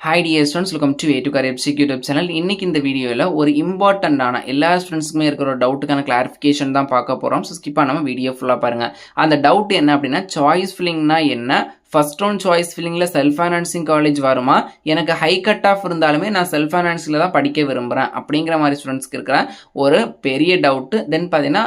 Hi dear students, welcome to A2 Career MCQ YouTube channel. இன்னைக்கு இந்த வீடியோவில் ஒரு இம்பார்ட்டண்டான எல்லா ஸ்டூடெண்ட்ஸ்க்குமே இருக்கிற ஒரு டவுட்டுக்கான கிளாரிஃபிகேஷன் தான் பார்க்க போகிறோம். ஸோ ஸ்கிப் பண்ணாமல் வீடியோ ஃபுல்லாக பாருங்கள். அந்த டவுட் என்ன அப்படின்னா, சாய்ஸ் ஃபில்லிங்னா என்ன, ஃபர்ஸ்ட் ரவுண்ட் சாய்ஸ் ஃபில்லிங்கில் செல்ஃப் ஃபைனான்சிங் காலேஜ் வருமா, எனக்கு ஹை கட் ஆஃப் இருந்தாலுமே நான் செல்ஃப் ஃபைனான்ஸில் தான் படிக்க விரும்புகிறேன் அப்படிங்கிற மாதிரி ஸ்டூடெண்ட்ஸ்க்கு இருக்கிற ஒரு பெரிய டவுட்டு. தென் பார்த்தீங்கன்னா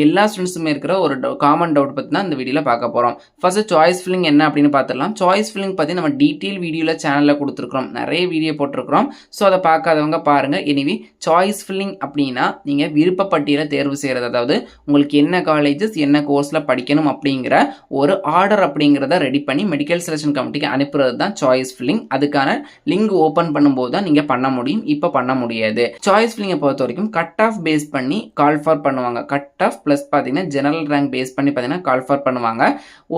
எல்லா ஸ்டூடெண்ட்ஸுமே இருக்கிற ஒரு காமன் டவுட் பற்றி தான் இந்த வீடியோவில் பார்க்க போகிறோம். ஃபர்ஸ்ட் சாய்ஸ் ஃபில்லிங் என்ன அப்படின்னு பார்த்துடலாம். சாய்ஸ் ஃபில்லிங் பற்றி நம்ம டீட்டெயில் வீடியோவில் சேனலில் கொடுத்துருக்குறோம், நிறைய வீடியோ போட்டிருக்கிறோம். ஸோ அதை பார்க்காதவங்க பாருங்கள். எனிவே சாய்ஸ் ஃபில்லிங் அப்படின்னா நீங்கள் விருப்பப்பட்டியலை தேர்வு செய்கிறது, அதாவது உங்களுக்கு என்ன காலேஜஸ் என்ன கோர்ஸில் படிக்கணும் அப்படிங்கிற ஒரு ஆர்டர் அப்படிங்கிறத ரெடி பண்ணி மெடிக்கல் செலெக்ஷன் கமிட்டிக்கு அனுப்புறது தான் சாய்ஸ் ஃபில்லிங். அதுக்கான லிங்க் ஓப்பன் பண்ணும்போது தான் நீங்கள் பண்ண முடியும், இப்போ பண்ண முடியாது. சாய்ஸ் ஃபில்லிங்கை பொறுத்த வரைக்கும் கட் ஆஃப் பேஸ் பண்ணி கால் ஃபார் பண்ணுவாங்க. கட் ஆஃப் ப்ளஸ் பார்த்தீங்கன்னா ஜெனரல் ரேங்க் பேஸ் பண்ணி பார்த்தீங்கன்னா கால் ஃபார் பண்ணுவாங்க.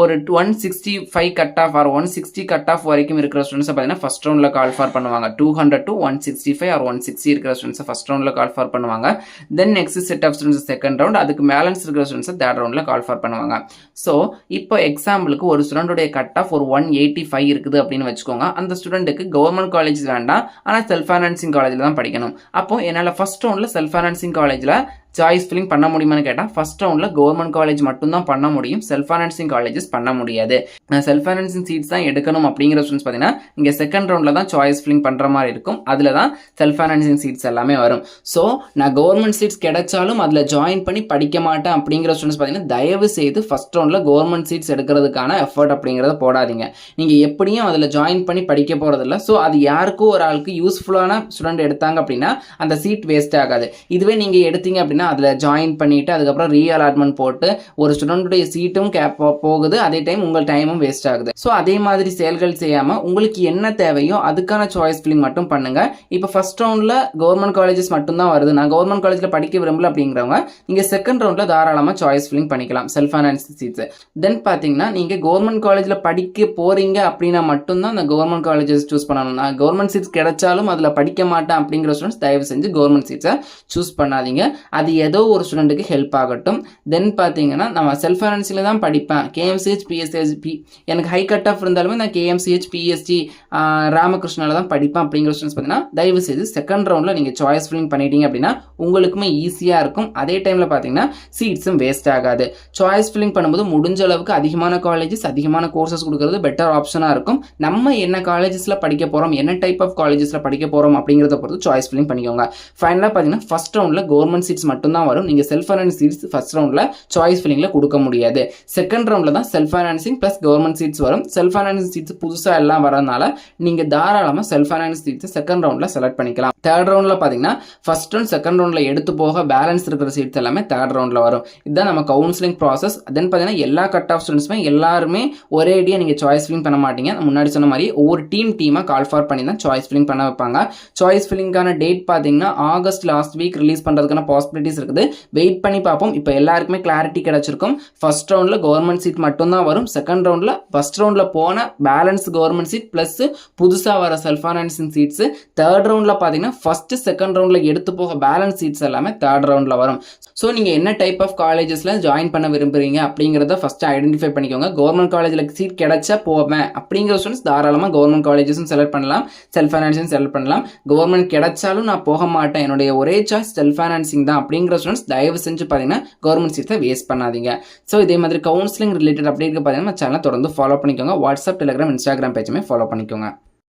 ஒரு 165 cut off or 160 cut off வரைக்கும் இருக்கிற ஸ்டூடெண்ட்ஸை பார்த்தீங்கன்னா ஃபர்ஸ்ட் ரவுண்டில் கால் ஃபார் பண்ணுவாங்க. 200 to 165 ஆர் 160 இருக்கிற ஸ்டூடெண்ட்ஸை ஃபர்ஸ்ட் ரவுண்டில் கால் ஃபார் பண்ணுவாங்க. Then next set of students second round, அதுக்கு பேலன்ஸ் இருக்கிற ஸ்டூடெண்ட்ஸை தேர்ட் ரவுண்டில் கால் ஃபார் பண்ணுவாங்க. ஸோ இப்போ எக்ஸாம்பிளுக்கு ஒரு ஸ்டூடெண்டோடைய கட் ஆஃப் ஒரு 185 இருக்குது அப்படின்னு வச்சுக்கோங்க. அந்த ஸ்டூடெண்ட்டுக்கு கவர்மெண்ட் காலேஜ் வேண்டாம், ஆனால் செல்ஃப் ஃபைனான்சிங் காலேஜில் தான் படிக்கணும். அப்போ என்னால் ஃபர்ஸ்ட் ரவுண்டில் செல்ஃப் ஃபைனான்சிங் காலேஜில் சாய்ஸ் ஃபில்லிங் பண்ண முடியுமான்னு கேட்டால் ஃபர்ஸ்ட் ரவுண்டில் கவர்மெண்ட் காலேஜ் மட்டும்தான் பண்ண முடியும், செல்ஃப் ஃபைனான்சிங் காலேஜஸ் பண்ண முடியாது. செல்ஃப் ஃபைனான்சிங் சீட்ஸ் தான் எடுக்கணும் அப்படிங்கிற ஸ்டூடெண்ட்ஸ் பார்த்தீங்கன்னா இங்கே செகண்ட் ரவுண்டில் தான் சாய்ஸ் ஃபில்லிங் பண்ணுற மாதிரி இருக்கும். அதில் தான் செல்ஃப் ஃபைனான்சிங் சீட்ஸ் எல்லாமே வரும். ஸோ நான் கவர்மெண்ட் சீட்ஸ் கிடைச்சாலும் அதில் ஜாயின் பண்ணி படிக்க மாட்டேன் அப்படிங்கிற ஸ்டூடெண்ட்ஸ் பார்த்தீங்கன்னா தயவு செய்து ஃபர்ஸ்ட் ரவுண்டில் கவர்மெண்ட் சீட்ஸ் எடுக்கிறதுக்கான எஃபர்ட் அப்படிங்கிறத போடாதீங்க. நீங்கள் எப்படியும் அதில் ஜாயின் பண்ணி படிக்க போகிறதில்ல. ஸோ அது யாருக்கும் ஒரு ஆளுக்கு யூஸ்ஃபுல்லான ஸ்டூடெண்ட் எடுத்தாங்க அப்படின்னா அந்த சீட் வேஸ்ட் ஆகாது. இதுவே நீங்கள் எடுத்தீங்க அப்படின்னா அதில் ஜாயின் பண்ணிவிட்டு அதுக்கப்புறம் ரீஅலாட்மெண்ட் போட்டு ஒரு ஸ்டூடெண்ட்டுடைய சீட்டும் போகுது, அதே டைம் உங்கள் டைமும் வேஸ்ட் ஆகுது. ஸோ அதே மாதிரி செயல்கள் செய்யாமல் உங்களுக்கு என்ன தேவையோ அதுக்கான சாய்ஸ் ஃபில்லிங் மட்டும் பண்ணுங்க. இப்போ ஃபர்ஸ்ட் ரவுண்டில் கவர்மெண்ட் காலேஜஸ் மட்டும்தான் வருது, நான் கவர்மெண்ட் காலேஜில் படிக்க விரும்பல அப்படிங்கிறவங்க நீங்கள் செகண்ட் ரவுண்டில் தாராளமாக சாய்ஸ் ஃபில்லிங் பண்ணிக்கலாம் செல்ஃப் ஃபைனான்சிங் சீட்ஸ். தென் பார்த்தீங்கன்னா நீங்கள் கவர்மெண்ட் காலேஜில் படிக்க போறீங்க அப்படின்னா மட்டும்தான் அந்த கவர்மெண்ட் காலேஜஸ் சூஸ் பண்ணணும். நான் கவர்மெண்ட் சீட்ஸ் கிடைச்சாலும் அதில் படிக்க மாட்டேன் அப்படிங்கிற ஸ்டூடெண்ட்ஸ் தயவு செஞ்சு கவர்மெண்ட் சீட்ஸை சூஸ் பண்ணாதீங்க. அது ஏதோ ஒரு ஸ்டூடெண்ட்டுக்கு ஹெல்ப் ஆகட்டும். தென் பார்த்தீங்கன்னா நம்ம செல்ஃப் ஃபைனான்ஸில் தான் படிப்பேன், கேஎம்சிஹெச் பிஎஸ்ஹெச்பி எனக்கு ஹை கட் ஆஃப் இருந்தாலுமே நான் கேஎம்சிஹெச் பிஎஸ்டி ராமகிருஷ்ணாவில் தான் படிப்பேன் அப்படிங்கிற ஸ்டூடெண்ட்ஸ் பார்த்தீங்கன்னா தயவு செய்து செகண்ட் ரவுண்டில் நீங்கள் சாய்ஸ் ஃபில்லிங் பண்ணிட்டீங்க அப்படின்னா உங்களுக்குமே ஈஸியாக இருக்கும். அதே டைமில் பார்த்தீங்கன்னா சீட்ஸும் வேஸ்ட் ஆகாது. சாய்ஸ் ஃபில்லிங் பண்ணும்போது முடிஞ்ச அளவுக்கு அதிகமான காலேஜஸ் அதிகமான கோர்சஸ் கொடுக்கறது பெட்டர் ஆப்ஷனாக இருக்கும். நம்ம என்ன காலேஜஸில் படிக்க போகிறோம், என்ன டைப் ஆஃப் காலேஜஸில் படிக்க போகிறோம் அப்படிங்கிறத பொறுத்து சாய்ஸ் ஃபில்லிங் பண்ணிக்கோங்க. ஃபைனலாக பார்த்தீங்கன்னா ஃபர்ஸ்ட் ரவுண்டில் கவர்மெண்ட் சீட்ஸ் மட்டும்தான் வரும். நீங்கள் செல்ஃப் ஃபைனான்ஸ் சீட்ஸ் ஃபர்ஸ்ட் ரவுண்டில் சாய்ஸ் ஃபில்லிங்கில் கொடுக்க முடியாது. செகண்ட் ரவுண்டில் தான் self financing plus government seeds வரும். செல்ஃப் ஃபைனான்சிங் சீட்ஸ் புதுசாக எல்லாம் வரதுனால நீங்கள் தாராளமாக செல்ஃப் ஃபைனான்ஸ் சீட்ஸ் செகண்ட் ரவுண்டில் செலக்ட் பண்ணிக்கலாம். தேர்ட் ரவுண்டில் பார்த்தீங்கன்னா ஃபர்ஸ்ட் ரவுண்ட் செகண்ட் ரவுண்டில் எடுத்து போக பேலன்ஸ் இருக்கிற சீட்ஸ் எல்லாமே தேர்ட் ரவுண்டில் வரும். இதுதான் நம்ம கவுன்சிலிங் ப்ராசஸ். தென் பார்த்தீங்கன்னா எல்லா கட் ஆஃப் ஸ்டூடெண்ட்ஸுமே எல்லாருமே ஒரே ஐடியா நீங்கள் சாய்ஸ் ஃபில்லிங் பண்ண மாட்டீங்க. முன்னாடி சொன்ன மாதிரி ஒவ்வொரு டீமாக கால் ஃபார் பண்ணி தான் சாய்ஸ் ஃபில்லிங் பண்ண வைப்பாங்க. சாய்ஸ் ஃபில்லிங்கான டேட் பார்த்தீங்கன்னா ஆகஸ்ட் லாஸ்ட் வீக் ரிலீஸ் பண்ணுறதுக்கான பாசிபிலிட்டிஸ் இருக்குது. வெயிட் பண்ணி பார்ப்போம். இப்போ எல்லாருக்குமே கிளாரிட்டி கிடைச்சிருக்கும். ஃபர்ஸ்ட் ரவுண்டில் கவர்மெண்ட் சீட் மட்டும் தான் வரும். செகண்ட் ரவுண்டில் ஃபர்ஸ்ட் ரவுண்டில் போன பேலன்ஸ் கவர்மெண்ட் சீட் ப்ளஸ் புதுசாக வர செல்ஃப் ஃபைனான்சிங் சீட்ஸ். தேர்ட் ரவுண்டில் பார்த்தீங்கன்னா ஃபர்ஸ்ட் செகண்ட் ரவுண்டில் எடுத்து போக பேலன்ஸ் சீட்ஸ் எல்லாமே தேர்ட் ரவுண்டில் வரும். ஸோ நீங்கள் என்ன டைப் ஆஃப் காலேஜஸில் ஜாயின் பண்ண விரும்புறீங்க அப்படிங்கிறத ஃபர்ஸ்ட் ஐடென்டிஃபை பண்ணிக்கோங்க. கவர்மெண்ட் காலேஜில் சீட் கிடைச்சா போவேன் அப்படிங்கிற ஸ்டூடெண்ட்ஸ் தாராளமாக கவர்மெண்ட் காலேஜஸும் செலக்ட் பண்ணலாம், செல்ஃப் ஃபைனான்சிங் செலக்ட் பண்ணலாம். கவர்மெண்ட் கிடைச்சாலும் நான் போக மாட்டேன், என்னுடைய ஒரே சாய்ஸ் செல்ஃப் ஃபைனான்சிங் தான் அப்படிங்கிற ஸ்டூடெண்ட்ஸ் தயவு செஞ்சு பார்த்தீங்கன்னா கவர்மெண்ட் சீட்ஸை வேஸ்ட் பண்ணாதீங்க. ஸோ இதே மாதிரி கவுன்சிலிங் ரிலேட்டட் அப்டேட் பார்த்தீங்கன்னா சேனலை தொடர்ந்து ஃபாலோ பண்ணிக்கோங்க. வாட்ஸ்அப், டெலிகிராம், இன்ஸ்டாகிராம் பேஜுமே ஃபாலோ பண்ணிக்கோங்க.